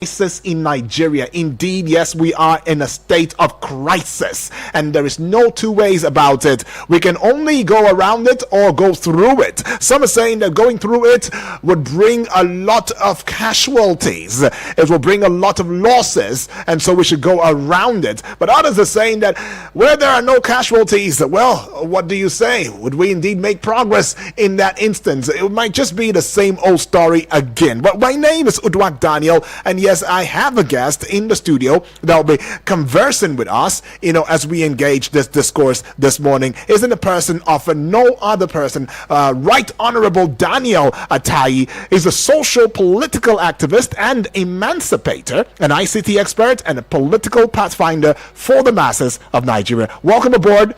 crisis in Nigeria. Indeed, yes, we are in a state of crisis, and there is no two ways about it. We can only go around it or go through it. Some are saying that going through it would bring a lot of casualties. It will bring a lot of losses, and so we should go around it. But others are saying that where there are no casualties, well, what do you say? Would we indeed make progress in that instance? It might just be the same old story again. But my name is Udwak Daniel, and yes, I have a guest in the studio that will be conversing with us, as we engage this discourse this morning. Isn't a person of no other person, Right Honorable Daniel Atai is a social political activist and emancipator, an ICT expert, and a political pathfinder for the masses of Nigeria. Welcome aboard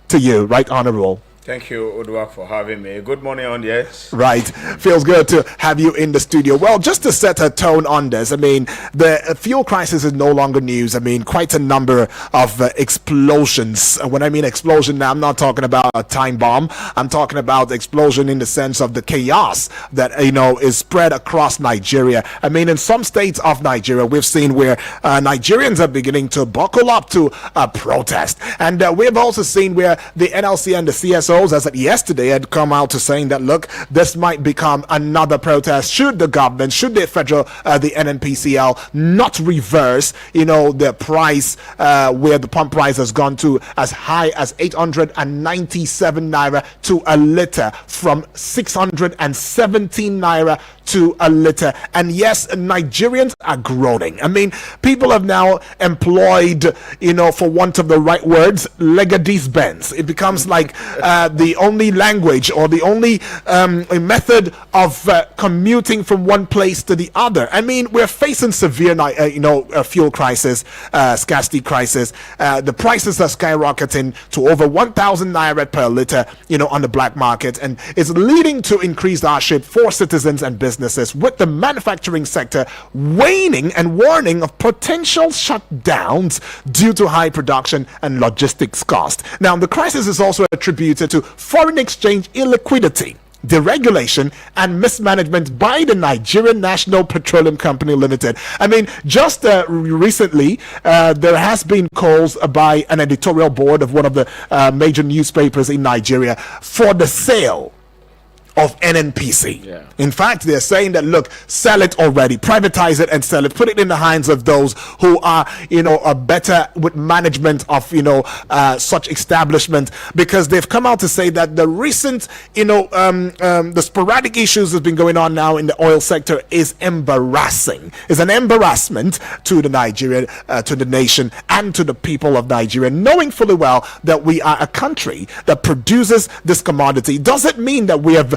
to you, Right Honorable. Thank you, Udwak, for having me. Good morning on the air. Right. Feels good to have you in the studio. Well, just to set a tone on this, the fuel crisis is no longer news. Quite a number of explosions. When I mean explosion, now I'm not talking about a time bomb. I'm talking about explosion in the sense of the chaos that, is spread across Nigeria. In some states of Nigeria, we've seen where Nigerians are beginning to buckle up to a protest. And we've also seen where the NLC and the CSO, as of yesterday, had come out to saying that, look, this might become another protest should the government, should the federal, the NNPCL not reverse, the price where the pump price has gone to as high as 897 naira to a liter from 617 naira to a liter. And yes, Nigerians are groaning. People have now employed, for want of the right words, legadis bends. It becomes like the only language or the only method of commuting from one place to the other. We're facing severe, fuel crisis, scarcity crisis. The prices are skyrocketing to over 1,000 naira per liter, on the black market, and it's leading to increased hardship for citizens and businesses, with the manufacturing sector waning and warning of potential shutdowns due to high production and logistics cost. Now, the crisis is also attributed to foreign exchange illiquidity, deregulation, and mismanagement by the Nigerian National Petroleum Company Limited. Just recently, there has been calls by an editorial board of one of the major newspapers in Nigeria for the sale of NNPC. Yeah. In fact, they're saying that, look, sell it already, privatize it and sell it, put it in the hands of those who are, are better with management of, such establishment, because they've come out to say that the recent, the sporadic issues that's been going on now in the oil sector is embarrassing. It's an embarrassment to the Nigerian, to the nation, and to the people of Nigeria, knowing fully well that we are a country that produces this commodity. Doesn't mean that we have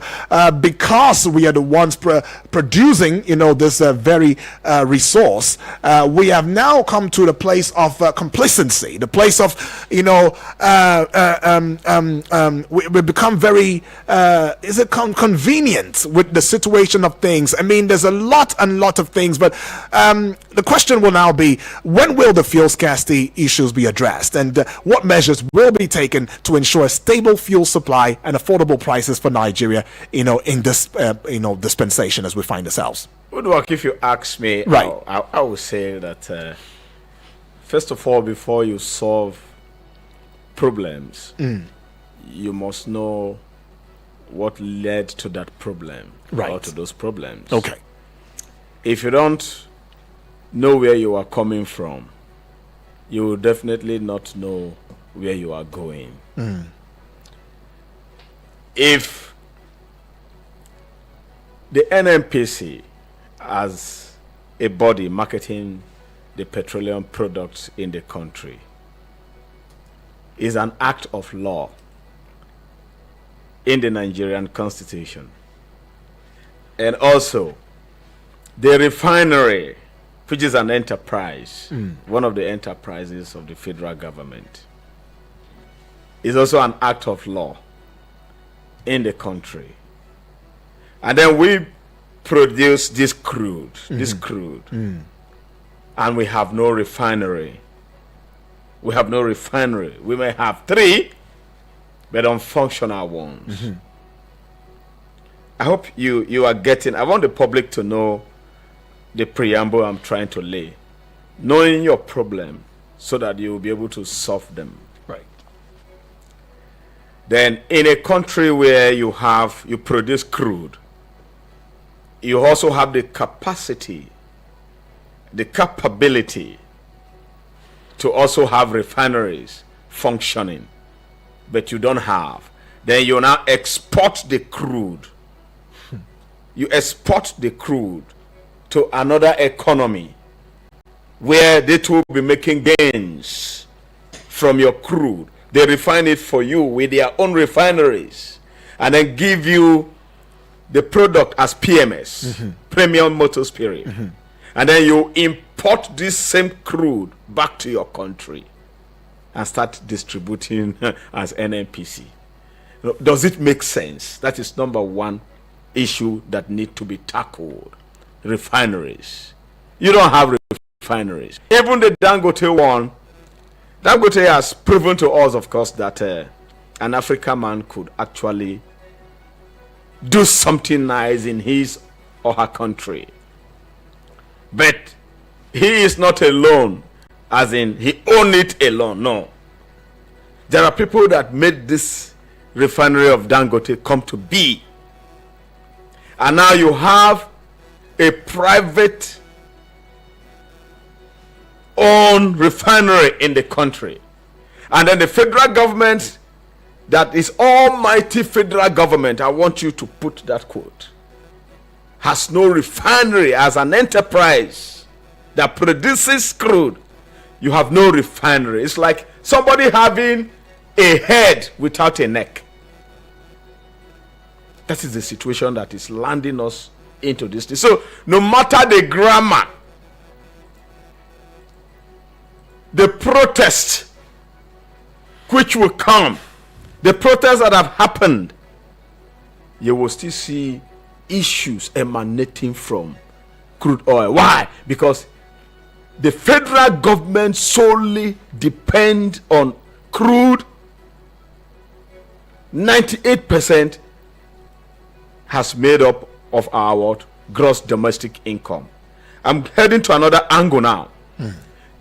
because we are the ones producing, this very resource, we have now come to the place of complacency, the place of, we become very, convenient with the situation of things. There's a lot of things, but the question will now be, when will the fuel scarcity issues be addressed, and what measures will be taken to ensure stable fuel supply and affordable prices for Nigeria, in this, dispensation as we find ourselves? Woodwork, if you ask me, right, I would say that, first of all, before you solve problems, you must know what led to that problem, right, or to those problems. Okay. If you don't know where you are coming from, you will definitely not know where you are going. If the NNPC, as a body marketing the petroleum products in the country, is an act of law in the Nigerian Constitution, and also the refinery, which is an enterprise, one of the enterprises of the federal government, is also an act of law in the country. And then we produce this crude, and we have no refinery. We have no refinery. We may have 3, but unfunctional ones. I hope you are getting, I want the public to know the preamble I'm trying to lay. Knowing your problem so that you will be able to solve them. Right. Then in a country where you produce crude, you also have the capacity, the capability to also have refineries functioning, but you don't have. Then you now export the crude. You export the crude to another economy where they will be making gains from your crude. They refine it for you with their own refineries and then give you the product as PMS, premium motor spirit. And then you import this same crude back to your country and start distributing as NNPC. Does it make sense? That is number one issue that need to be tackled. Refineries. You don't have refineries. Even the Dangote one, Dangote has proven to us, of course, that an African man could actually do something nice in his or her country. But he is not alone, as in he owned it alone. No. There are people that made this refinery of Dangote come to be. And now you have a private owned refinery in the country. And then the federal government, that is almighty federal government, I want you to put that quote, has no refinery as an enterprise that produces crude. You have no refinery. It's like somebody having a head without a neck. That is the situation that is landing us into this. So no matter the grammar, the protest which will come, the protests that have happened, you will still see issues emanating from crude oil. Why? Because the federal government solely depends on crude. 98% has made up of our what? Gross domestic income. I'm heading to another angle now.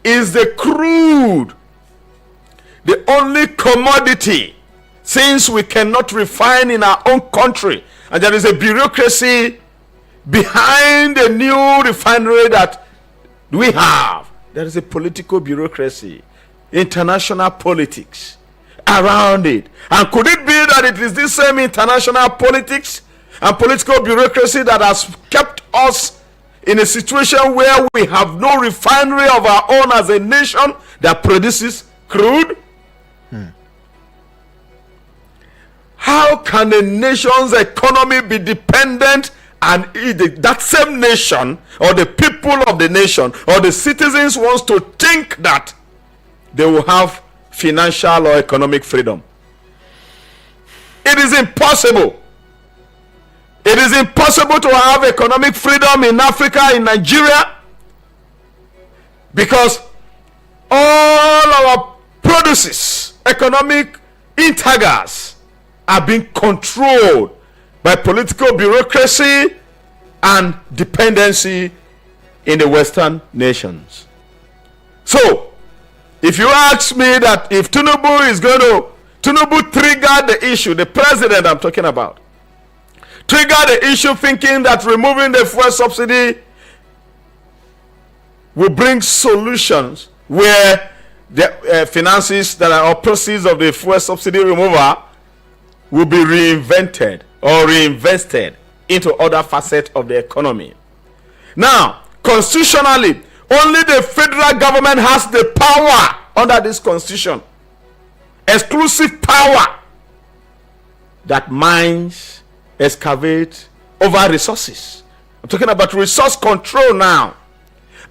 Is the crude the only commodity, since we cannot refine in our own country and there is a bureaucracy behind the new refinery that we have? There is a political bureaucracy, international politics around it. And could it be that it is this same international politics and political bureaucracy that has kept us in a situation where we have no refinery of our own as a nation that produces crude? How can a nation's economy be dependent, and that same nation or the people of the nation or the citizens wants to think that they will have financial or economic freedom? It is impossible. It is impossible to have economic freedom in Africa, in Nigeria, because all our produces, economic integers, are being controlled by political bureaucracy and dependency in the Western nations. So, if you ask me that if Tinubu trigger the issue, the president I'm talking about, trigger the issue thinking that removing the fuel subsidy will bring solutions where the finances that are or proceeds of the fuel subsidy removal will be reinvented or reinvested into other facets of the economy. Now, constitutionally, only the federal government has the power under this constitution, exclusive power, that mines, excavate over resources. I'm talking about resource control now.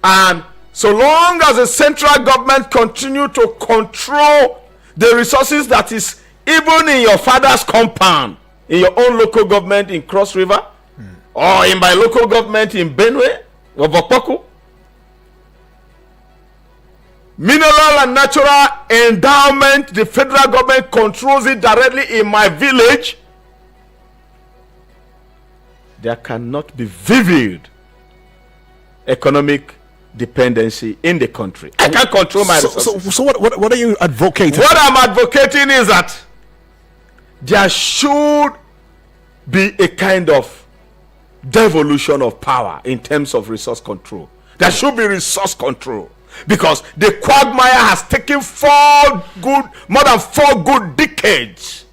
And so long as the central government continue to control the resources that is even in your father's compound, in your own local government in Cross River, or in my local government in Benue or Vopoku, mineral and natural endowment, the federal government controls it directly in my village. There cannot be vivid economic dependency in the country. I can't control my resources. So what are you advocating? What I'm advocating is that there should be a kind of devolution of power in terms of resource control. There should be resource control, because the quagmire has taken more than 4 good decades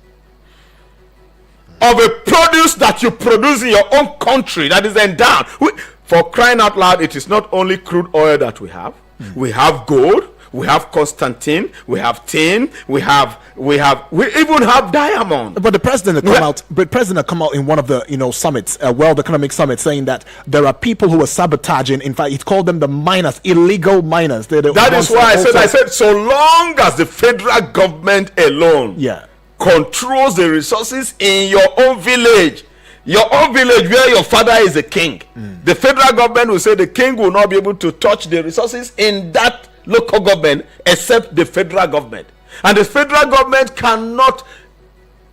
of a produce that you produce in your own country that is endowed. For crying out loud, it is not only crude oil that we have. We have gold, we have Constantine, we have tin, we even have diamond. But the president had come out in one of the summits, World Economic Summit, saying that there are people who are sabotaging. In fact, he called them the miners, illegal miners. That is why I said so long as the federal government alone controls the resources in your own village where your father is a king, the federal government will say the king will not be able to touch the resources in that local government except the federal government. And the federal government cannot.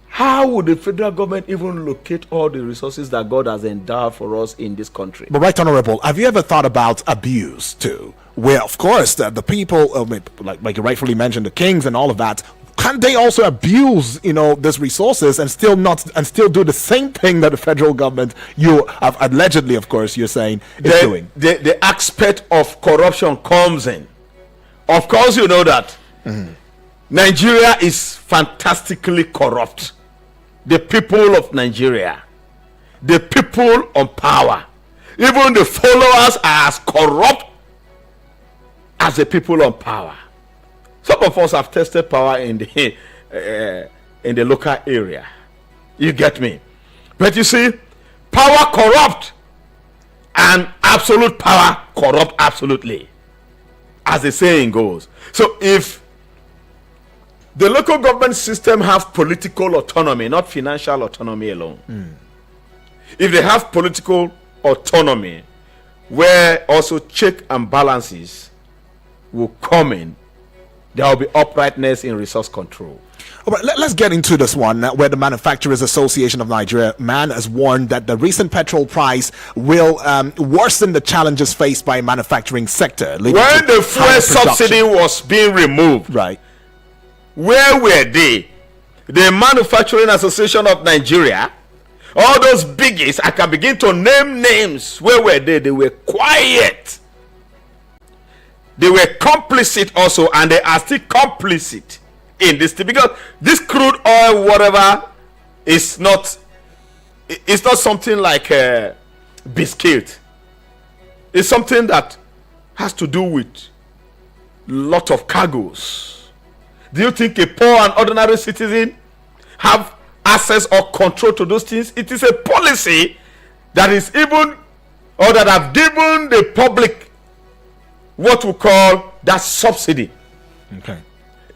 How would the federal government even locate all the resources that God has endowed for us in this country? But Right Honorable, have you ever thought about abuse too? Where, of course, the people, like you rightfully mentioned, the kings and all of that, can't they also abuse these resources and still do the same thing that the federal government, you have allegedly, of course, you're saying is doing? The aspect of corruption comes in. Of course, you know that Nigeria is fantastically corrupt. The people of Nigeria, the people on power, even the followers are as corrupt as the people on power. Some of us have tested power in the local area. You get me? But you see, power corrupt and absolute power corrupt absolutely, as the saying goes. So if the local government system have political autonomy, not financial autonomy alone, if they have political autonomy where also check and balances will come in, there will be uprightness in resource control. All right, let's get into this one where the Manufacturers Association of Nigeria, MAN, has warned that the recent petrol price will worsen the challenges faced by manufacturing sector. When the fuel subsidy was being removed, right, where were they? The Manufacturing Association of Nigeria, all those biggies, I can begin to name names. Where were they? They were quiet. They were complicit also, and they are still complicit in this thing, because this crude oil, whatever, is not something like a biscuit. It's something that has to do with lot of cargoes. Do you think a poor and ordinary citizen have access or control to those things? It is a policy that is even, or that have given the public what we call that subsidy. Okay.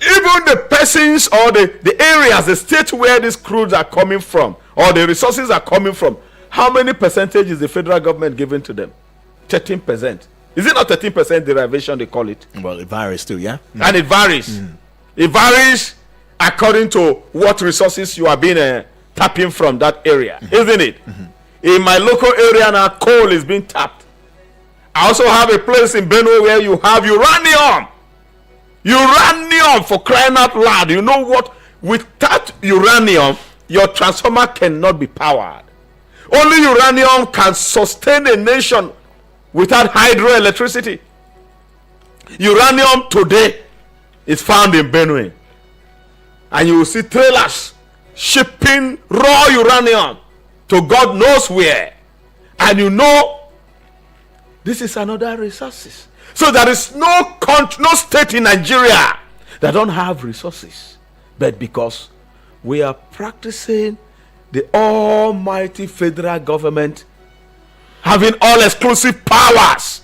Even the persons or the areas, the states where these crudes are coming from or the resources are coming from, how many percentage is the federal government giving to them? 13%. Is it not 13% derivation they call it? Well, it varies too, yeah. And it varies. It varies according to what resources you are being tapping from that area, isn't it? In my local area now, coal is being tapped. I also have a place in Benue where you have uranium. Uranium, for crying out loud. You know what? With that uranium, your transformer cannot be powered. Only uranium can sustain a nation without hydroelectricity. Uranium today is found in Benue. And you will see trailers shipping raw uranium to God knows where. And you know, this is another resources. So there is no state in Nigeria that don't have resources. But because we are practicing the almighty federal government having all exclusive powers,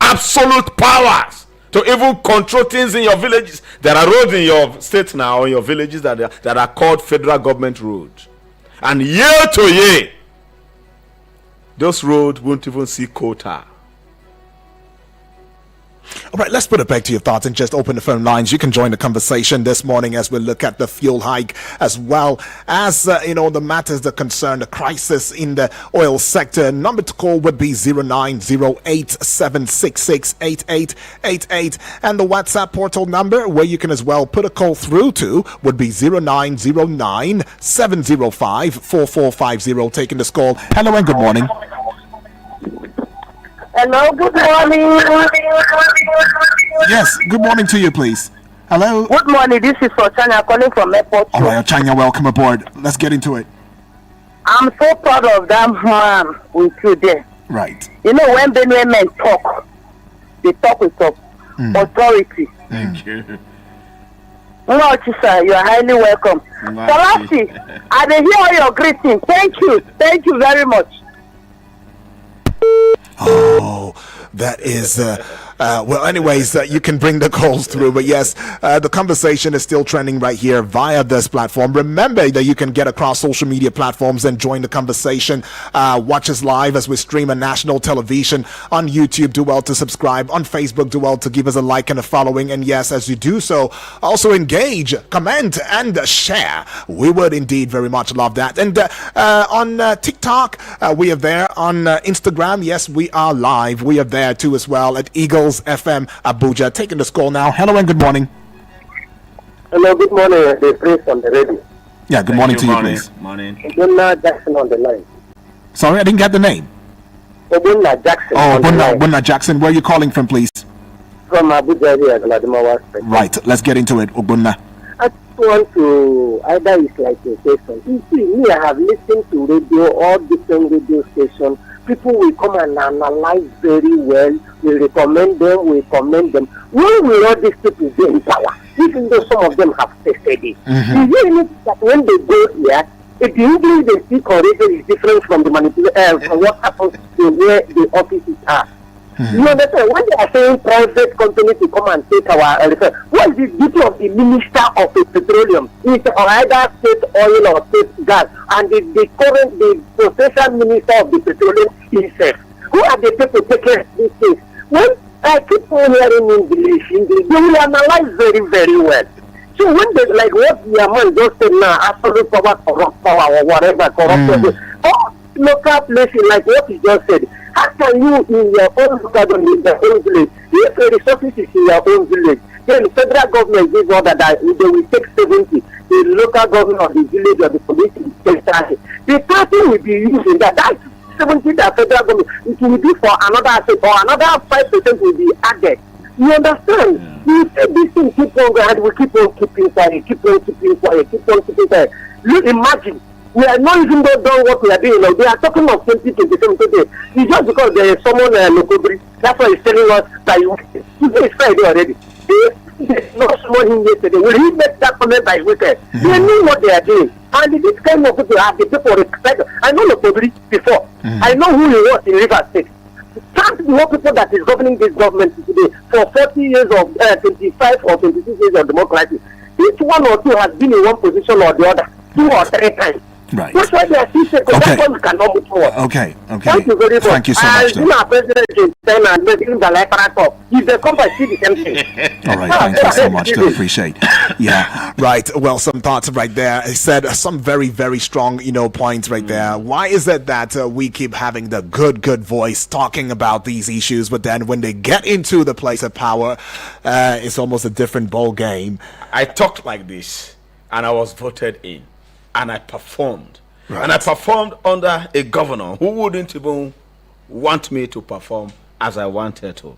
absolute powers, to even control things in your villages. There are roads in your state now, in your villages, that are called federal government roads. And year to year, those roads won't even see quota. All right, let's put it back to your thoughts and just open the phone lines. You can join the conversation this morning as we look at the fuel hike as well as, the matters that concern the crisis in the oil sector. Number to call would be 0908-766-8888. And the WhatsApp portal number where you can as well put a call through to would be 0909-705-4450. Taking this call. Hello and good morning. Hello, good morning. Yes, good morning to you, please. Hello. Good morning. This is Ochanya calling from airport. All right, Ochanya, welcome aboard. Let's get into it. I'm so proud of that man with you there. Right. You know, when Benue men talk, they talk with authority. Thank you. No, sir, you are highly welcome. Scarcity, I dey hear all your greetings. Thank you. Thank you very much. Oh, that is well, anyways, you can bring the calls through, but yes, the conversation is still trending right here via this platform. Remember that you can get across social media platforms and join the conversation. Watch us live as we stream on national television. On YouTube, do well to subscribe. On Facebook, do well to give us a like and a following. And yes, as you do so, also engage, comment, and share. We would indeed very much love that. And on TikTok, we are there. On Instagram, yes, we are live. We are there too as well at Eagles FM Abuja. Taking this call now. Hello and good morning. Hello, good morning. The priest on the radio. Yeah, good morning to you, please. Morning. Obunna Jackson on the line. Sorry, I didn't get the name. Obunna Jackson. Oh, Obunna Jackson. Where are you calling from, please? From Abuja area, Adamawa State. Right, let's get into it, Obunna. I just want to, either it's like a question. You see, me, I have listened to radio, all different radio stations. People will come and analyze very well. We recommend them, we commend them. When will all these people be in power? Even though some of them have tested it. You hear it that when they go here, if the English they speak on radio is different from the from what happens to where the offices are. You understand? When they are saying private companies to come and take our what is the duty of the minister of the petroleum? It's either state oil or state gas, and the potential minister of the petroleum himself. Who are the people taking these things? When I keep on hearing English, they will analyze very, very well. So when they like what your man just said now, absolute power, corrupt power, or whatever, corrupt all local places like what he just said. How can you in your own local government, in your own village, if the resources is in your own village, then the federal government gives order that they will take 70, the local government of the village or the police will take 30. The 30 will be using that 70 that federal government, it will be for another asset, or another 5% will be added. You understand? You say this thing keep on going, we keep on keeping quiet, keep on keeping quiet. Look, imagine. We are not even done what we are doing now. They are talking of 2027 today. It's just because there is someone locally. That's why he's telling us that today is Friday already. There's no someone in yesterday. Will he make that comment by weekend? They know what they are doing. And this kind of people have the people respect. I know locally before. I know who he was in River State. Can't the whole people that is governing this government today for 40 years of 25 or 26 years of democracy. Each one or two has been in one position or the other 2 or 3 times. Right. That's why they are still saying that one cannot move forward. Okay. Thank you very much. Thank you so much. You know, President James and making the life up. If they come by, see the same thing. All right. Thank you so much. Do appreciate. Yeah. Right. Well, some thoughts right there. He said some very, very strong, points right there. Why is it that we keep having the good voice talking about these issues, but then when they get into the place of power, it's almost a different ball game? I talked like this, and I was voted in. And I performed. Right. And I performed under a governor who wouldn't even want me to perform as I wanted to.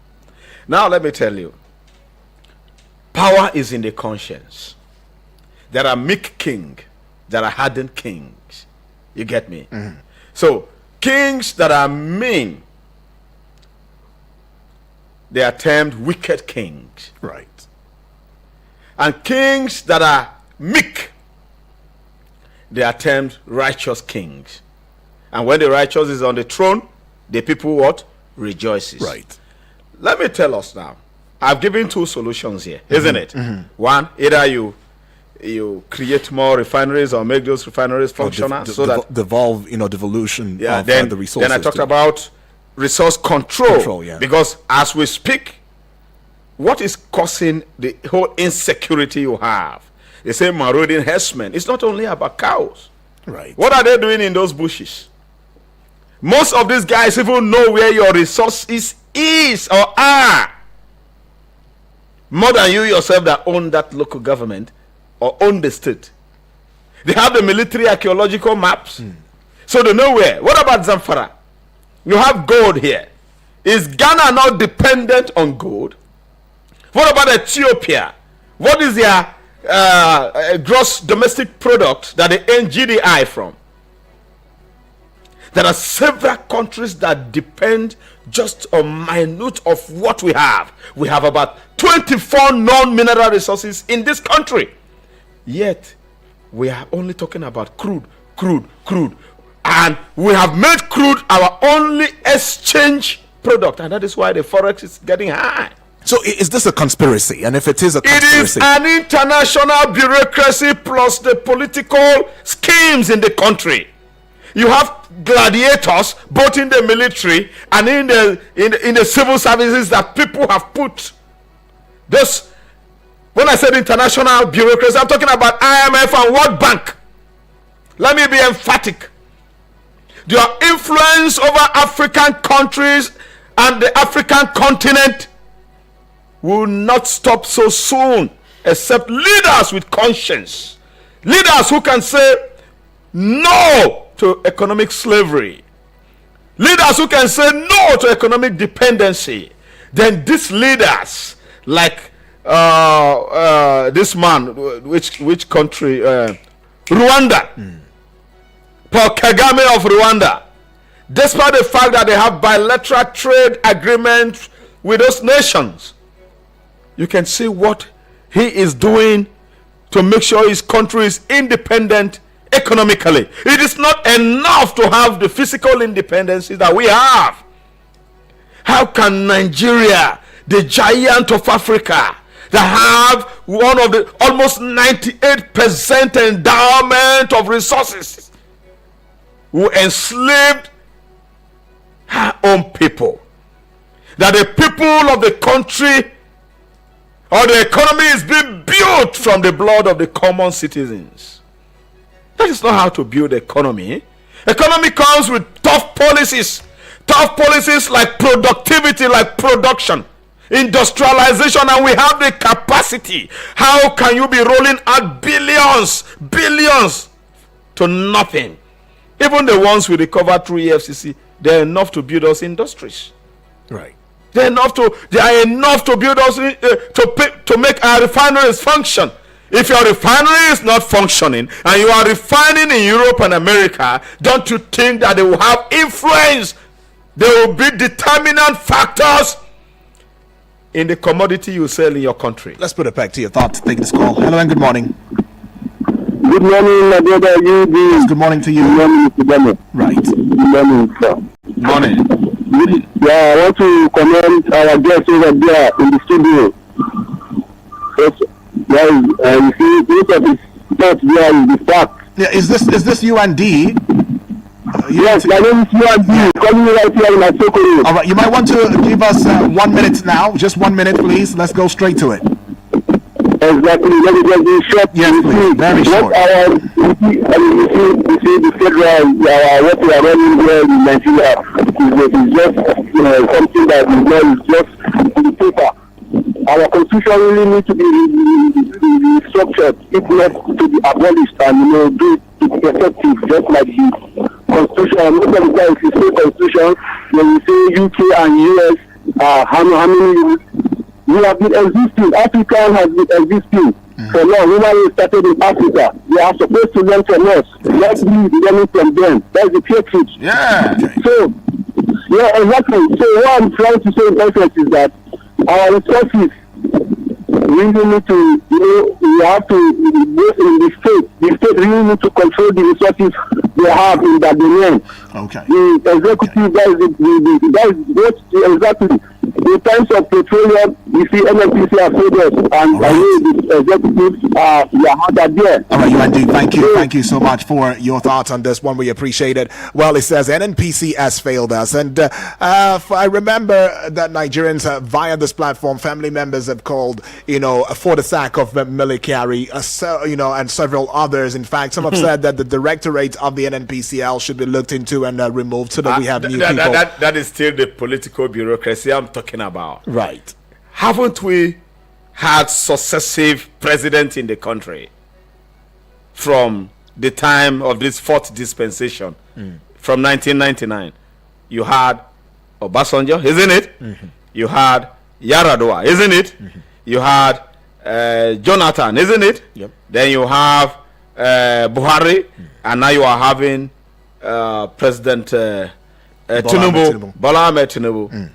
Now let me tell you, power is in the conscience. There are meek kings, there are hardened kings. You get me? So kings that are mean, they are termed wicked kings. Right. And kings that are meek, they are termed righteous kings. And when the righteous is on the throne, the people what? Rejoices. Right. Let me tell us now. I've given 2 solutions here, isn't it? One, either you create more refineries or make those refineries functional so that devolve, devolution of then, the resources. Then I talked about resource control. Yeah. Because as we speak, what is causing the whole insecurity you have? They say marauding herdsmen. It's not only about cows. Right. What are they doing in those bushes? Most of these guys even know where your resources is or are. More than you yourself that own that local government or own the state. They have the military archaeological maps. So they know where. What about Zamfara? You have gold here. Is Ghana not dependent on gold? What about Ethiopia? What is their gross domestic product that they earn GDI from? There are several countries that depend just on minute of what we have. We have about 24 non-mineral resources in this country. Yet, we are only talking about crude. And we have made crude our only exchange product. And that is why the forex is getting high. So is this a conspiracy? And if it is a conspiracy... It is an international bureaucracy plus the political schemes in the country. You have gladiators both in the military and in the civil services that people have put. This, when I said international bureaucracy, I'm talking about IMF and World Bank. Let me be emphatic. Their influence over African countries and the African continent will not stop so soon, except leaders with conscience, leaders who can say no to economic slavery, leaders who can say no to economic dependency. Then these leaders, like this man, which country, Rwanda, Paul Kagame of Rwanda, despite the fact that they have bilateral trade agreements with those nations, you can see what he is doing to make sure his country is independent economically. It is not enough to have the physical independence that we have. How can Nigeria, the giant of Africa, that have one of the almost 98% endowment of resources, who enslaved her own people, that the people of the country or the economy is being built from the blood of the common citizens? That is not how to build economy. Economy comes with tough policies like productivity, like production, industrialization, and we have the capacity. How can you be rolling out billions to nothing? Even the ones we recover through EFCC, they're enough to build us industries. Right. They are enough to build us to make our refineries function. If your refinery is not functioning and you are refining in Europe and America, don't you think that they will have influence? They will be determinant factors in the commodity you sell in your country. Let's put it back to your thoughts. Take this call. Hello and good morning. Good morning, my brother. Yes, good morning to you. Good morning, Right. Good morning, sir. Morning. Yeah, I want to commend our guests over there in the studio. You see, most of his thoughts there is the fact. Yeah, is this UND? Yes, my name is UND. Calling me right here in my Sokoro. All right, you might want to give us 1 minute now. Just 1 minute, please. Let's go straight to it. Exactly. Let me just be short. Yes, please. Very short. You see the federal, what we are running here in Nigeria is just something that is just in the paper. Our constitution really needs to be restructured, if not to be abolished, and do it to be effective, just like the constitution. Most of the time, if you say constitution, when you say UK and US, how many we have been existing. Africa has been existing for long. Women started in Africa. They are supposed to learn from us. Let's be learning from them. That's the hatred. Yeah. So, yeah, exactly. So what I'm trying to say in essence is that our resources really need to, we have to, both in the state really need to control the resources they have in that domain. Okay. The executive, that is what exactly. In terms of petroleum, You see, NNPC have failed us, and I know the executives are not there. All right, UND, thank you so much for your thoughts on this one. We appreciate it. Well, it says NNPC has failed us, and I remember that Nigerians via this platform, family members have called, for the sack of Milikari, and several others. In fact, some have said that the directorate of the NNPCL should be looked into and removed so that we have new people. That is still the political bureaucracy I'm talking about. Right. Haven't we had successive presidents in the country from the time of this fourth dispensation from 1999? You had Obasanjo, isn't it? You had Yaradua, isn't it? You had Jonathan, isn't it? Yep. Then you have Buhari, and now you are having President Tinubu, Bola Ahmed Tinubu.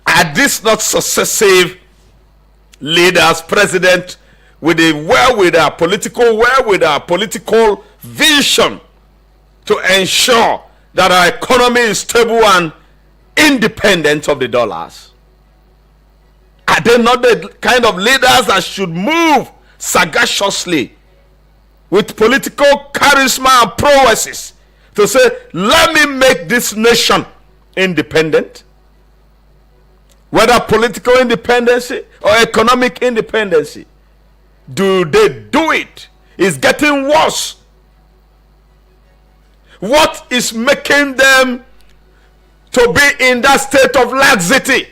Are these not successive leaders, president, with a political vision to ensure that our economy is stable and independent of the dollars? Are they not the kind of leaders that should move sagaciously with political charisma and prowesses to say, let me make this nation independent? Whether political independency or economic independency, do they do it? It's getting worse. What is making them to be in that state of laxity?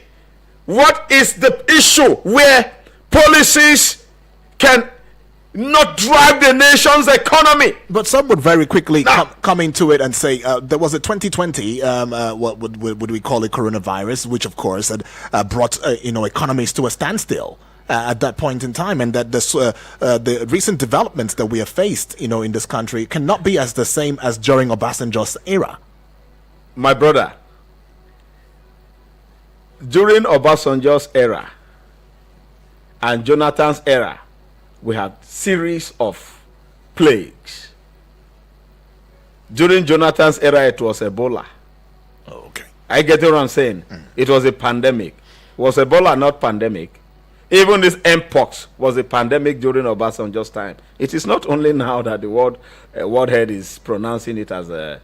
What is the issue where policies can not drive the nation's economy? But some would very quickly come into it and say there was a 2020, what would we call it, coronavirus, which of course had brought economies to a standstill at that point in time, and that the recent developments that we have faced, in this country cannot be as the same as during Obasanjo's era. My brother, during Obasanjo's era and Jonathan's era, we had series of plagues. During Jonathan's era, it was Ebola. Oh, okay. I get what I'm saying. It was a pandemic. Was Ebola not pandemic? Even this Mpox was a pandemic during Obasanjo's time. It is not only now that the world head is pronouncing it as a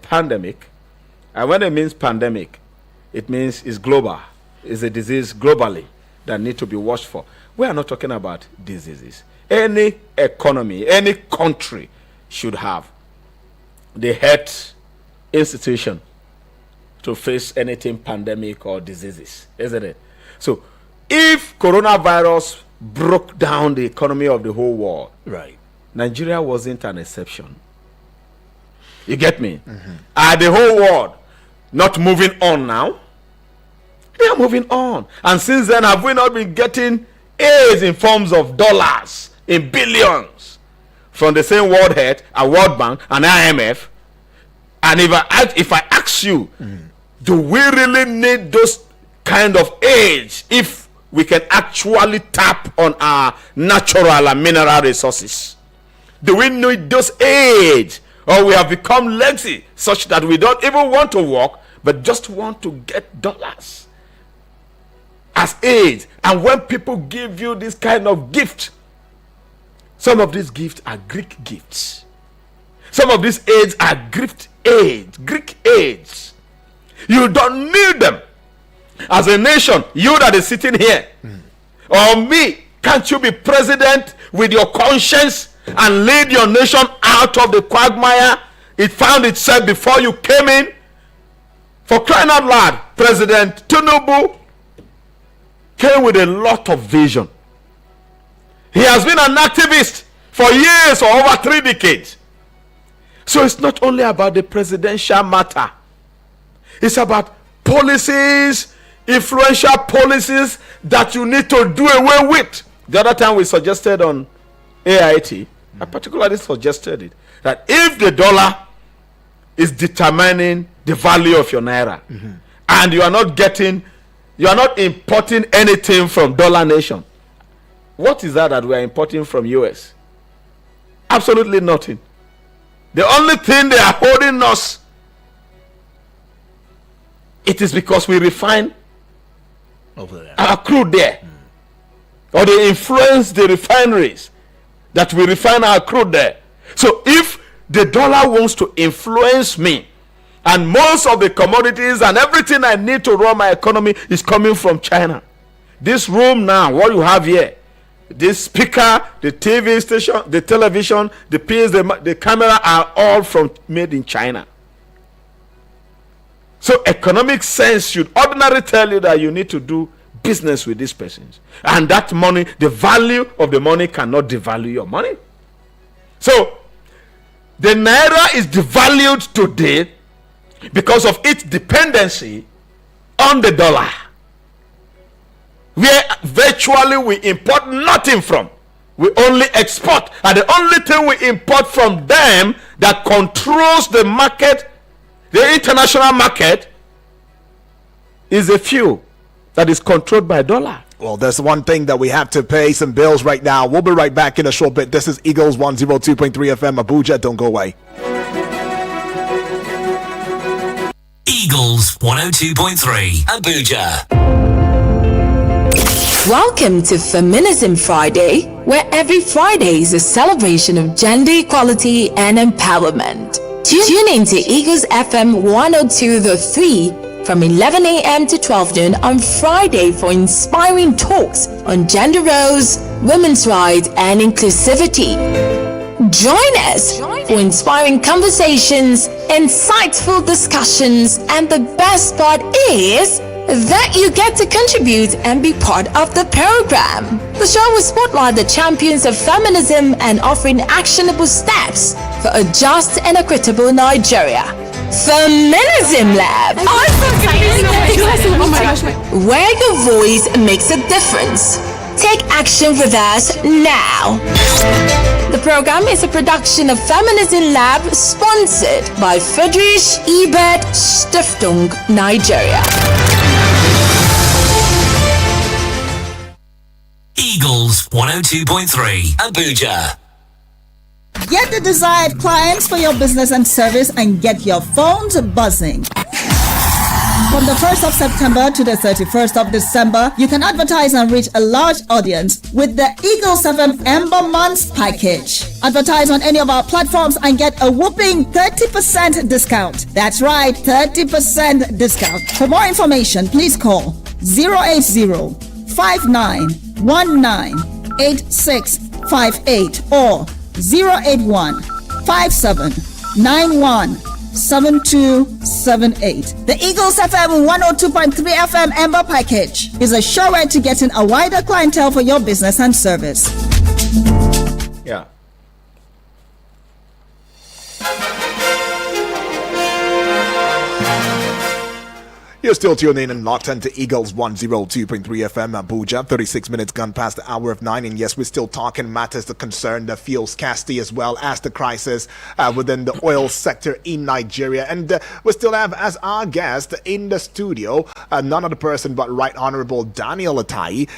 pandemic. And when it means pandemic, it means it's global. It's a disease globally that need to be watched for. We are not talking about diseases. Any economy, any country should have the health institution to face anything pandemic or diseases, isn't it? So if coronavirus broke down the economy of the whole world, right, Nigeria wasn't an exception. You get me? Are the whole world not moving on now? They are moving on. And since then, have we not been getting aids in forms of dollars, in billions, from the same World Health, and World Bank, and IMF? And if I ask you, do we really need those kind of aids if we can actually tap on our natural and mineral resources? Do we need those aids? Or we have become lazy such that we don't even want to work, but just want to get dollars as aid? And when people give you this kind of gift, some of these gifts are Greek gifts. Some of these aids are Greek aids. You don't need them. As a nation, you that is sitting here, or me, can't you be president with your conscience and lead your nation out of the quagmire it found itself before you came in? For crying out loud, President Tinubu came with a lot of vision. He has been an activist for years, or over 3 decades. So it's not only about the presidential matter. It's about policies, influential policies that you need to do away with. The other time we suggested on AIT, I particularly suggested it, that if the dollar is determining the value of your naira, and you are not importing anything from dollar nation, what is that we are importing from US? Absolutely nothing. The only thing they are holding us, it is because we refine over there. Our crude there. Or they influence the refineries that we refine our crude there. So if the dollar wants to influence me, and most of the commodities and everything I need to run my economy is coming from China. This room now, what you have here, this speaker, the TV station, the television, the PS, the camera are all made in China. So economic sense should ordinarily tell you that you need to do business with these persons. And that money, the value of the money cannot devalue your money. So the naira is devalued today because of its dependency on the dollar, where virtually we import nothing from. We only export, and the only thing we import from them that controls the market, the international market, is a fuel that is controlled by dollar. Well, there's one thing that we have to pay some bills right now. We'll be right back in a short bit. This is Eagles 102.3 FM Abuja. Don't go away. Eagles 102.3 Abuja. Welcome to Feminism Friday, where every Friday is a celebration of gender equality and empowerment. Tune in to Eagles FM 102.3 from 11 a.m. to 12 noon on Friday for inspiring talks on gender roles, women's rights, and inclusivity. Join us for inspiring conversations, insightful discussions, and the best part is that you get to contribute and be part of the program. The show will spotlight the champions of feminism and offering actionable steps for a just and equitable Nigeria. Feminism Lab, where your voice makes a difference. Take action with us now. The program is a production of Feminism Lab, sponsored by Friedrich Ebert Stiftung, Nigeria. Eagles 102.3 Abuja. Get the desired clients for your business and service and get your phones buzzing. From the 1st of September to the 31st of December, you can advertise and reach a large audience with the Eagles FM Ember Months package. Advertise on any of our platforms and get a whopping 30% discount. That's right, 30% discount. For more information, please call 080-5919-8658 or 081-5791-7278. The Eagles FM 102.3 FM Ember package is a sure way to getting a wider clientele for your business and service. Yeah. You're still tuned in and locked into Eagles 102.3 FM Abuja. 36 minutes gone past the hour of 9. And yes, we're still talking matters that concern the fuel scarcity as well as the crisis within the oil sector in Nigeria. And we still have as our guest in the studio none other person but Right Honorable Daniel Atai.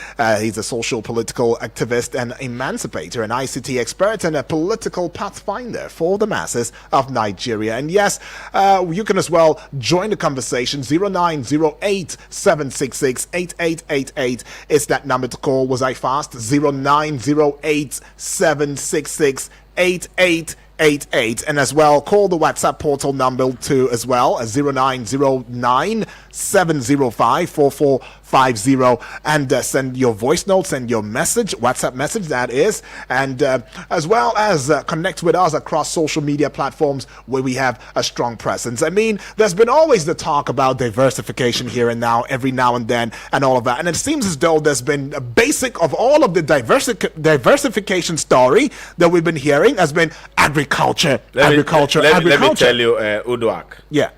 He's a social political activist and emancipator, an ICT expert and a political pathfinder for the masses of Nigeria. And yes, you can as well join the conversation. 0908-766-8888 is that number to call. Was I fast? 0908-766-8888. And as well, call the WhatsApp portal number too as well, 0909-705-4450, and send your voice notes and your message, WhatsApp message that is, and as well as connect with us across social media platforms where we have a strong presence. I mean, there's been always the talk about diversification here and now, every now and then, and all of that, and it seems as though there's been a basic of all of the diversification story that we've been hearing has been agriculture. Let me tell you, Uduak. Yeah.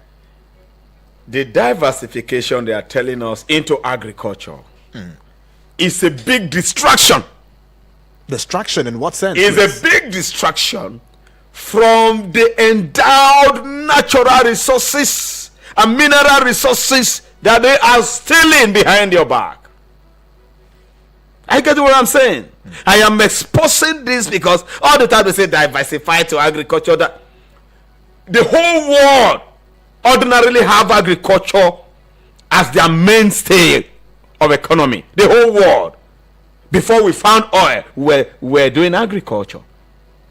The diversification they are telling us into agriculture is a big distraction. Distraction in what sense? It's a big distraction from the endowed natural resources and mineral resources that they are stealing behind your back. I get what I'm saying. I am exposing this because all the time they say diversify to agriculture. That the whole world ordinarily have agriculture as their mainstay of economy, the whole world. Before we found oil, we're doing agriculture.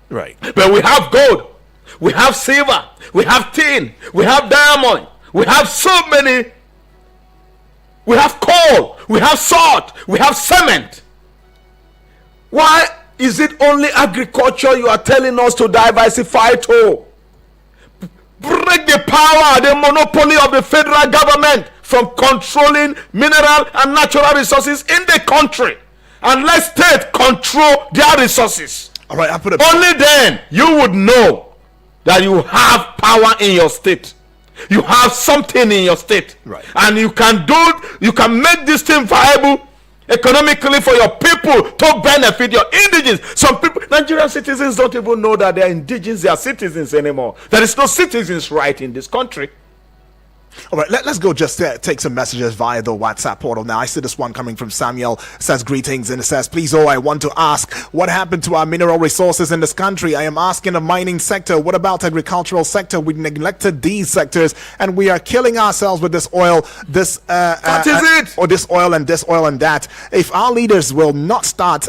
Right. But we have gold, we have silver, we have tin, we have diamond, we have so many. We have coal, we have salt, we have cement. Why is it only agriculture you are telling us to diversify to? Break the power, the monopoly of the federal government from controlling mineral and natural resources in the country, and let state control their resources. All right, only then you would know that you have power in your state. You have something in your state, right? And you can make this thing viable economically for your people to benefit your indigenous. Some people, Nigerian citizens, don't even know that they are indigenous, they are citizens anymore. There is no citizens right in this country. All right, let's go just take some messages via the WhatsApp portal now. I see this one coming from Samuel. Says greetings, and it says, please, I want to ask, what happened to our mineral resources in this country? I am asking the mining sector. What about agricultural sector? We neglected these sectors, and we are killing ourselves with this oil, this what is it? Or this oil and this oil and that. If our leaders will not start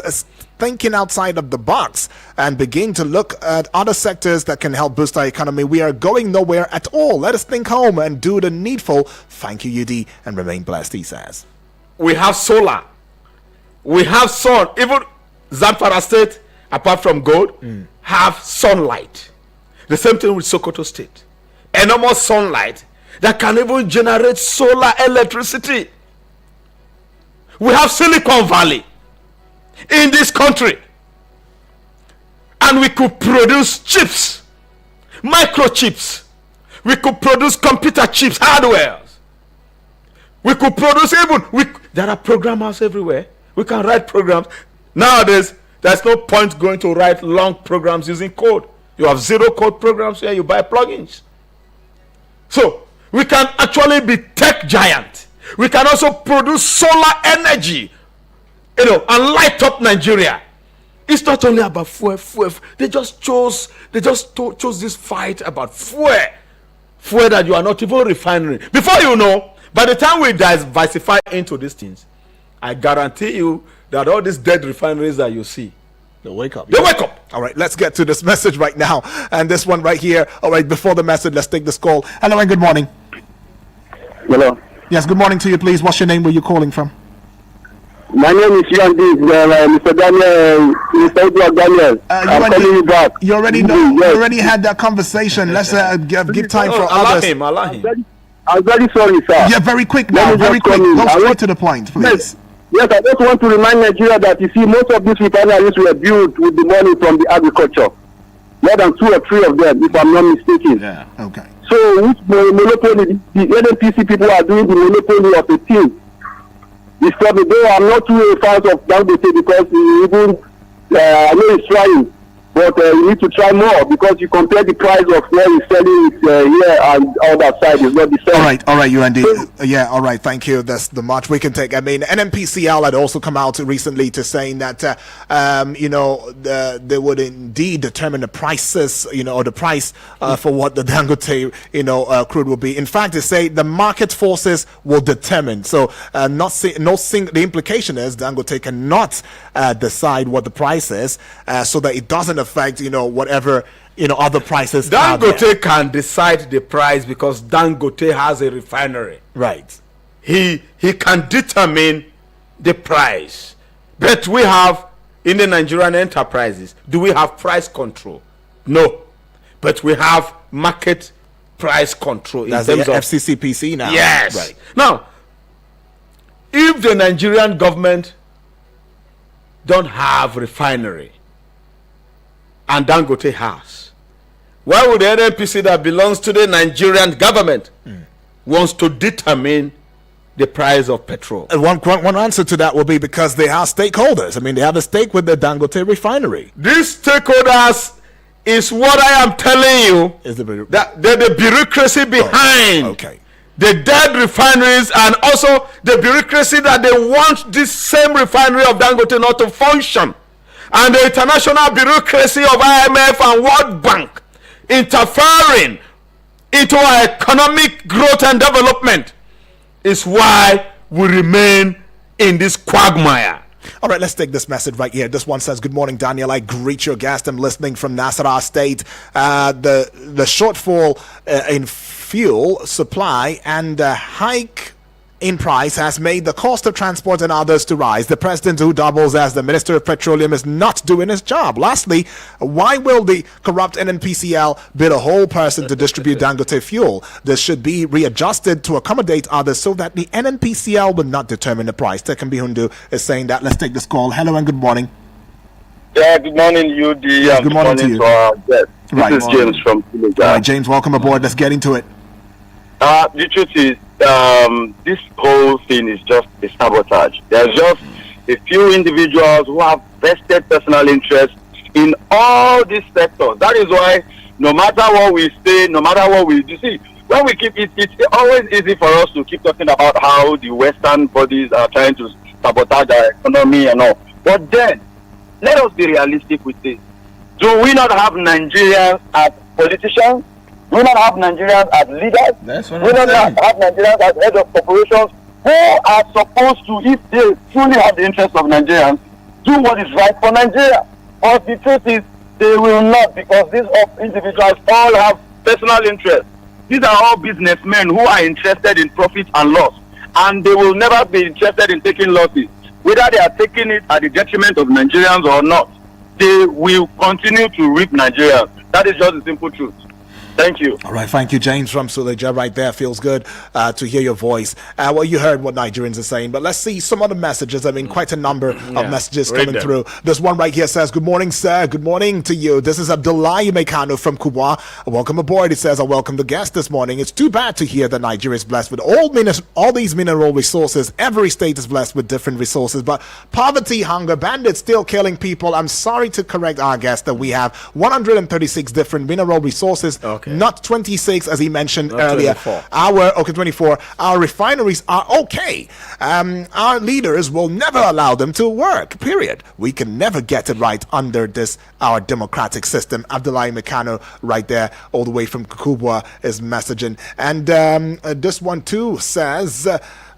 thinking outside of the box and begin to look at other sectors that can help boost our economy, we are going nowhere at all. Let us think home and do the needful. Thank you, UD, and remain blessed, he says. We have solar, we have sun. Even Zamfara State, apart from gold, have sunlight. The same thing with Sokoto State. Enormous sunlight that can even generate solar electricity. We have Silicon Valley in this country, and we could produce chips, microchips. We could produce computer chips, hardware. We could produce there are programmers everywhere. We can write programs. Nowadays, there's no point going to write long programs using code. You have zero code programs where you buy plugins. So we can actually be tech giant. We can also produce solar energy, and light up Nigeria. It's not only about fuel. They just chose this fight about fuel that you are not even refining. Before you know, by the time we diversify into these things, I guarantee you that all these dead refineries that you see, they wake up. They wake up. All right, let's get to this message right now, and this one right here. All right, before the message, let's take this call. Hello and good morning. Hello. Yes, good morning to you, please. What's your name? Where you calling from? My name is Mr. Daniel, Mr. Edward Daniel. I'm calling you back. You already know. Yes. You already had that conversation. Let's give time for others. Allow him. I'm very sorry, sir. Yeah, very quick now. Very quick. Go straight to the point, please. Yes, I just want to remind Nigeria that you see most of these refineries were built with the money from the agriculture. More than 2 or 3 of them, if I'm not mistaken. Yeah. Okay. So, which monopoly the NNPC people are doing the monopoly of the thing? Disturb me. Though I'm not too a fan of Dangote because even I know he's trying, but you need to try more because you compare the price of where he's selling it here and on that side is not the same. All right, UND. Yeah, all right, thank you. That's the much we can take. I mean, NNPCL had also come out recently to saying that they would indeed determine the prices, or the price for what the Dangote crude will be. In fact, they say the market forces will determine. So the implication is Dangote cannot decide what the price is, so that it doesn't affect whatever other prices. Dangote can decide the price because Dangote has a refinery. Right. He can determine the price. But we have in the Nigerian enterprises, do we have price control? No. But we have market price control. That's the FCCPC now. Yes. Right. Now, if the Nigerian government don't have refinery and Dangote has, why would the NNPC that belongs to the Nigerian government wants to determine the price of petrol? And one answer to that will be because they are stakeholders. I mean, they have a stake with the Dangote refinery. These stakeholders is what I am telling you. Is the bureaucracy behind the dead refineries, and also the bureaucracy that they want this same refinery of Dangote not to function, and the international bureaucracy of IMF and World Bank interfering into our economic growth and development is why we remain in this quagmire. All right, let's take this message right here. This one says, "Good morning, Daniel. I greet your guest. I'm listening from Nasarawa State. The shortfall in fuel supply and hike in price has made the cost of transport and others to rise. The president, who doubles as the Minister of Petroleum, is not doing his job. Lastly, why will the corrupt NNPCL bid a whole person to distribute Dangote fuel? This should be readjusted to accommodate others so that the NNPCL will not determine the price." Tekan Bihundu is saying that. Let's take this call. Hello and good morning. Yeah, good morning, UD. Yes, good morning to you. Our guest. Right. This is James from Teenager. All right, James, welcome aboard. Let's get into it. The truth is, this whole thing is just a sabotage. There's just a few individuals who have vested personal interest in all these sectors. That is why no matter what we say, no matter what we do, see, when we keep it, it's always easy for us to keep talking about how the Western bodies are trying to sabotage our economy and all. But then, let us be realistic with this. Do we not have Nigerians as politicians? Do we not have Nigerians as leaders? That's what we I'm don't saying. have Nigerians as heads of corporations who are supposed to, if they truly have the interests of Nigerians, do what is right for Nigeria. But the truth is, they will not, because these individuals all have personal interests. These are all businessmen who are interested in profit and loss, and they will never be interested in taking losses. Whether they are taking it at the detriment of Nigerians or not, they will continue to reap Nigerians. That is just the simple truth. Thank you. All right, thank you, James from Suleja. Right there, feels good to hear your voice. Well, you heard what Nigerians are saying, but let's see some other messages. I mean, quite a number of messages coming through. This one right here says, "Good morning, sir. Good morning to you. This is Abdullah Mekano from Kubwa. Welcome aboard." It says, "I welcome the guest this morning. It's too bad to hear that Nigeria is blessed with all these mineral resources. Every state is blessed with different resources, but poverty, hunger, bandits still killing people. I'm sorry to correct our guest that we have 136 different mineral resources. Okay. Not 26 as he mentioned Not earlier. 24. 24. Our refineries are okay. Our leaders will never allow them to work, period. We can never get it right under this our democratic system." Abdullahi Mekano right there, all the way from Kubwa, is messaging. And this one too says,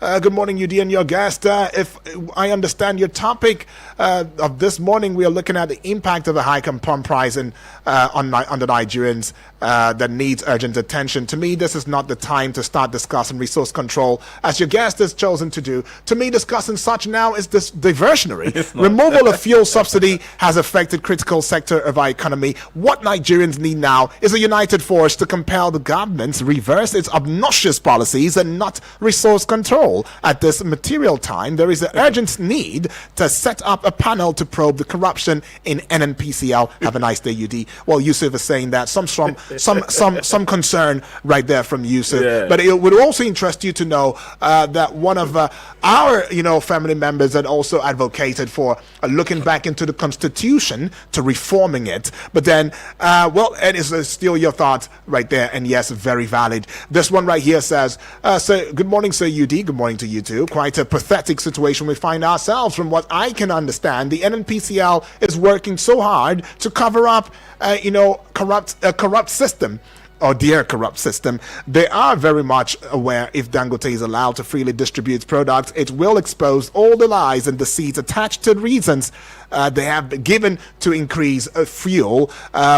"Good morning, UD and your guest. If I understand your topic of this morning, we are looking at the impact of the high pump price on the Nigerians that needs urgent attention. To me, this is not the time to start discussing resource control, as your guest has chosen to do. To me, discussing such now is this diversionary. Removal of fuel subsidy has affected critical sector of our economy. What Nigerians need now is a united force to compel the government to reverse its obnoxious policies and not resource control. At this material time, there is an urgent need to set up a panel to probe the corruption in NNPCL." Have a nice day, UD. Well, Yusuf is saying that some concern right there from Yusuf. Yeah. But it would also interest you to know that one of our family members had also advocated for looking back into the Constitution to reforming it. But then, it is still your thoughts right there, and yes, very valid. This one right here says, "So good morning, Sir UD. Good morning to you too. Quite a pathetic situation we find ourselves. From what I can understand, the NNPCL is working so hard to cover up, corrupt system." Or their corrupt system. They are very much aware if Dangote is allowed to freely distribute products, it will expose all the lies and deceits attached to the reasons they have given to increase fuel.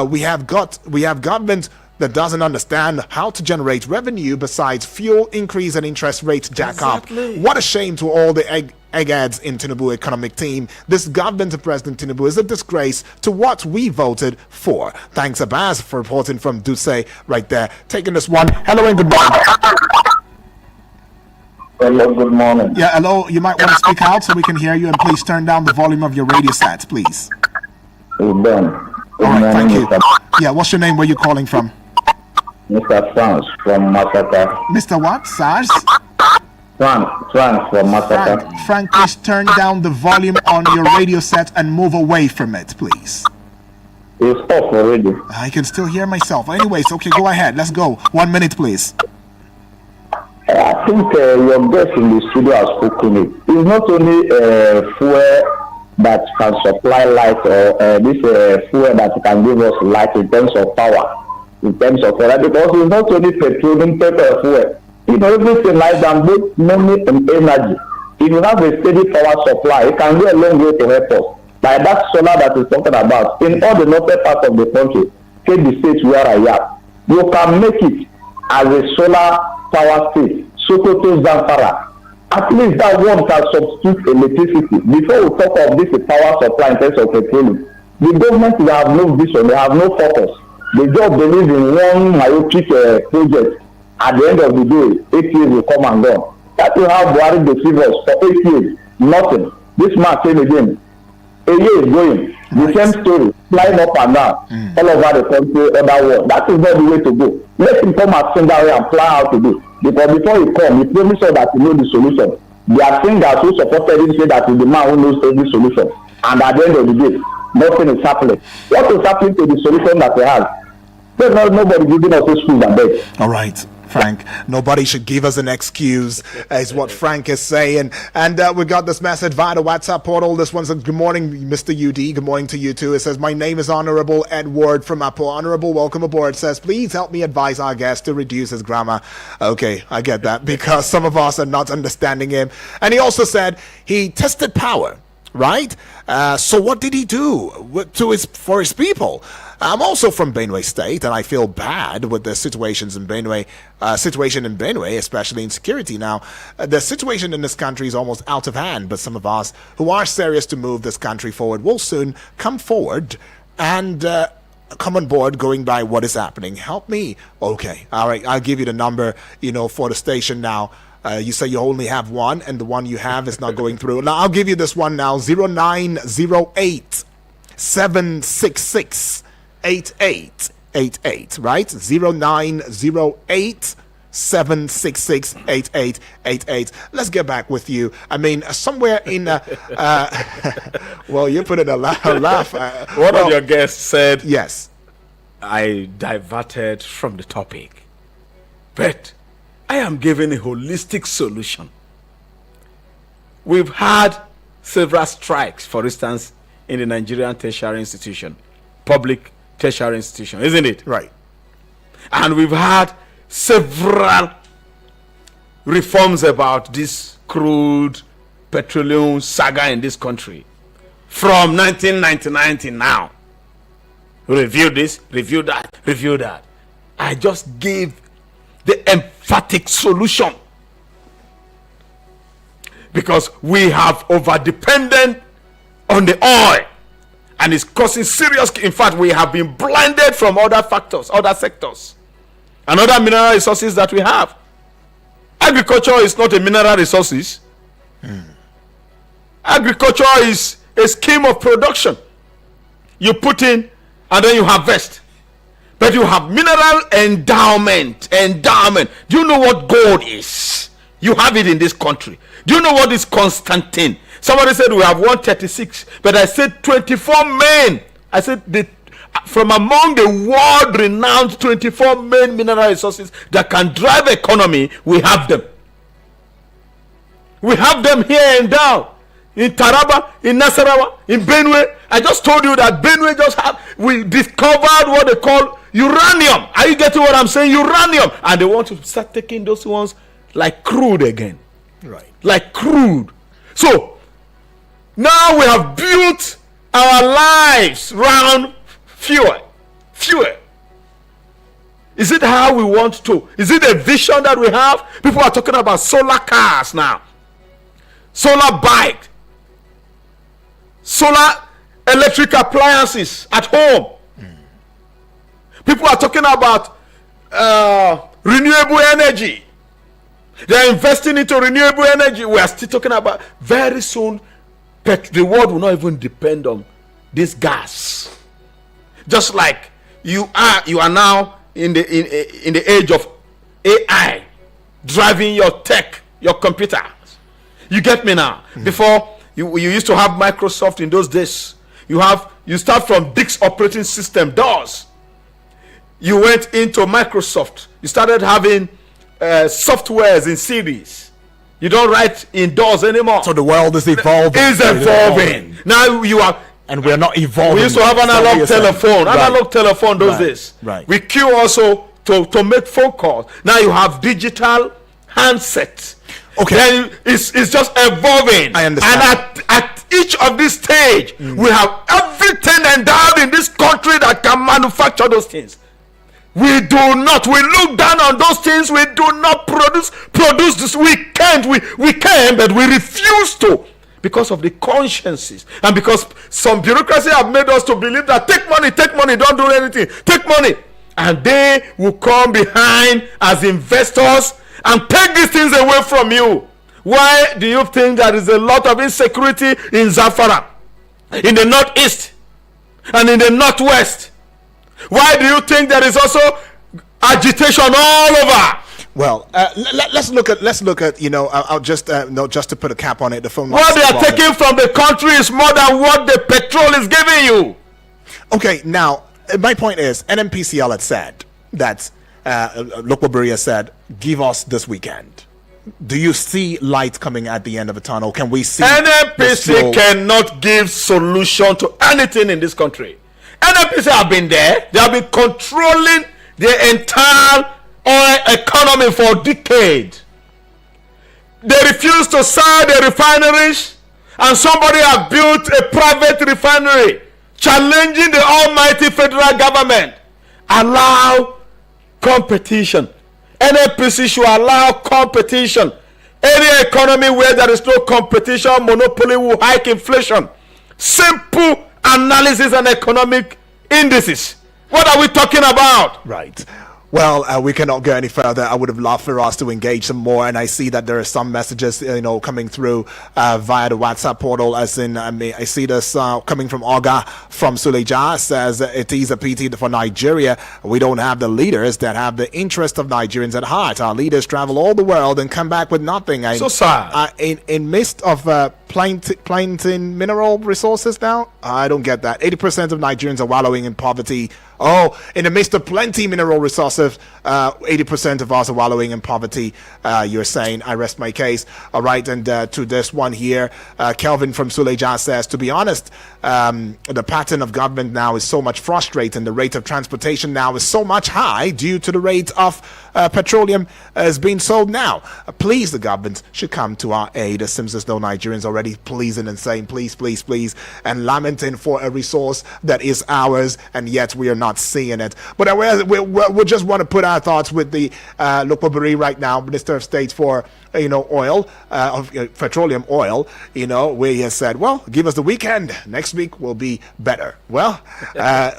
We have government that doesn't understand how to generate revenue besides fuel increase and interest rates jack up. What a shame to all the eggheads in Tinubu economic team. This government of President Tinubu is a disgrace to what we voted for. Thanks, Abbas, for reporting from Duse right there. Taking this one. Hello and good morning. Hello, good morning. Yeah, hello. You might want to speak out so we can hear you, and please turn down the volume of your radio set, please. Good morning. All right, thank you. Yeah, what's your name? Where are you calling from? Mr. France from Massacre. Mr. what? SARS? France from Massacre. Frank, please turn down the volume on your radio set and move away from it, please. It's off already. I can still hear myself. Anyways, okay, go ahead. Let's go. 1 minute, please. I think your guest in the studio has spoken it. It's not only fuel that can supply light, or this fuel that can give us light in terms of power, in terms of because it's not only petroleum, paper, fuel. Everything like that, both money and energy. if you have a steady power supply, it can go a long way to help us. Like that solar that we're talking about, in all the northern parts of the country, take the states where I am, you can make it as a solar power state, Sokoto, Zamfara. At least that one can substitute electricity. Before we talk of this power supply in terms of petroleum, the government will have no vision, they have no focus. They just believe in one myopic project. At the end of the day, 8 years will come and go. That will have Buhari deceive us for 8 years. Nothing. This man came again. A year is going. The same story. Flying up and down. All over the country, other world. That is not the way to go. Let him come and sing that way and plan how to do. Because before he come, he promised us that he knows the solution. Their singers who supported him say that he's the man who knows every solution. And at the end of the day, nothing is happening. What is happening to the solution that we have? There's nobody giving us excuse and beg. All right, Frank, nobody should give us an excuse, is what Frank is saying. And we got this message via the WhatsApp portal. This one says, good morning, Mr. UD. Good morning to you too. It says, my name is Honorable Edward from Apple. Honorable, welcome aboard. It says, please help me advise our guest to reduce his grammar. Okay, I get that, because some of us are not understanding him. And he also said he tested power, right? So what did he do for his people? I'm also from Benue State, and I feel bad with the situations in Benue, especially in security. Now, the situation in this country is almost out of hand, but some of us who are serious to move this country forward will soon come forward and come on board going by what is happening. Help me. Okay, all right, I'll give you the number, for the station now. You say you only have one, and the one you have is not going through. Now, I'll give you this one now, 0908 766 8888, right? 0908 766 8888. Let's get back with you. I mean, somewhere in well, you put in a laugh. One of your guests said, yes, I diverted from the topic, but I am giving a holistic solution. We've had several strikes, for instance, in the Nigerian tertiary institution, public tertiary institution, isn't it? Right. And we've had several reforms about this crude petroleum saga in this country from 1999 to now. Review this, review that, review that. I just gave the emphatic solution, because we have over-dependent on the oil, and it's causing serious. In fact, we have been blinded from other factors, other sectors, and other mineral resources that we have. Agriculture is not a mineral resources. Agriculture is a scheme of production. You put in and then you harvest. But you have mineral endowment. Do you know what gold is? You have it in this country. Do you know what is Constantine? Somebody said we have 136, but I said 24 men. I said from among the world-renowned 24 main mineral resources that can drive economy, we have them. We have them here and down. In Taraba, in Nasarawa, in Benue. I just told you that Benue we discovered what they call uranium. Are you getting what I'm saying? Uranium. And they want to start taking those ones like crude again. Right. Like crude. So, now we have built our lives around fuel. Is it how we want to? Is it a vision that we have? People are talking about solar cars now. Solar bike. Solar electric appliances at home. People are talking about renewable energy. They're investing into renewable energy. We are still talking about very soon the world will not even depend on this gas. Just like you are now in the age of AI, driving your tech, your computer. You get me now? Before you used to have Microsoft in those days. You start from DIX operating system, DOS. You went into Microsoft. You started having softwares in series. You don't write in DOS anymore. So the world is evolving. It's evolving. Now you are. And we're not evolving. We used to have analog telephone. Right. Analog telephone those days. Right. We queue also to make phone calls. Now you have digital handsets. Okay. Then it's just evolving. I understand. And at each of this stage, we have everything endowed in this country that can manufacture those things. We do not. We look down on those things. We do not produce this. We can't. We can, but we refuse to, because of the consciences, and because some bureaucracy have made us to believe that take money, don't do anything, take money, and they will come behind as investors and take these things away from you. Why do you think there is a lot of insecurity in Zamfara, in the northeast, and in the northwest? Why do you think there is also agitation all over? Well, let's look at I'll just just to put a cap on it. The phone. What they are taking from the country is more than what the petrol is giving you. Okay, now my point is, NMPCL had said that local Berea said, give us this weekend. Do you see light coming at the end of the tunnel? Can we see? NMPC cannot give solution to anything in this country. NMPC have been there. They have been controlling the entire oil economy for decades. They refuse to sell the refineries, and somebody has built a private refinery, challenging the almighty federal government. Allow competition. NMPC should allow competition. Any economy where there is no competition, monopoly will hike inflation. Simple analysis and economic indices. What are we talking about? Right. Well, we cannot go any further. I would have loved for us to engage some more, and I see that there are some messages, coming through via the WhatsApp portal. As in, I see this coming from Olga from Suleja. Says it is a pity for Nigeria. We don't have the leaders that have the interest of Nigerians at heart. Our leaders travel all the world and come back with nothing. So sad. In midst of planting mineral resources now, I don't get that. 80% of Nigerians are wallowing in poverty. Oh, in the midst of plenty mineral resources, 80% of us are wallowing in poverty. You're saying, I rest my case. All right, and to this one here, Kelvin from Suleja says, to be honest, the pattern of government now is so much frustrating. The rate of transportation now is so much high due to the rate of petroleum is being sold now. Please, the government should come to our aid. It seems as though Nigerians already pleasing and saying, please, please, please, and lamenting for a resource that is ours, and yet we are not seeing it. But we just want to put our thoughts with the Lokobiri right now, Minister of State for oil, petroleum oil, where he has said, well, give us the weekend, next week will be better. Well,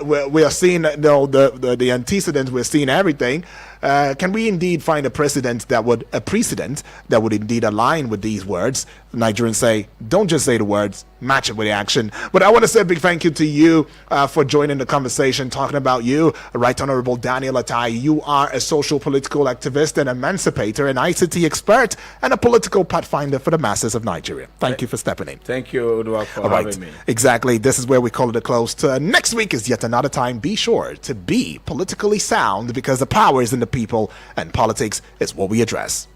we are seeing the antecedents, we're seeing everything. Can we indeed find a precedent that would indeed align with these words? Nigerians say, don't just say the words, match it with the action. But I want to say a big thank you to you for joining the conversation, talking about you, Right Honorable Daniel Atai. You are a social political activist, an emancipator, an ICT expert, and a political pathfinder for the masses of Nigeria. Thank you for stepping in. Thank you, Udwa, for having me. Exactly. This is where we call it a close. Next week is yet another time. Be sure to be politically sound, because the power is in the people, and politics is what we address.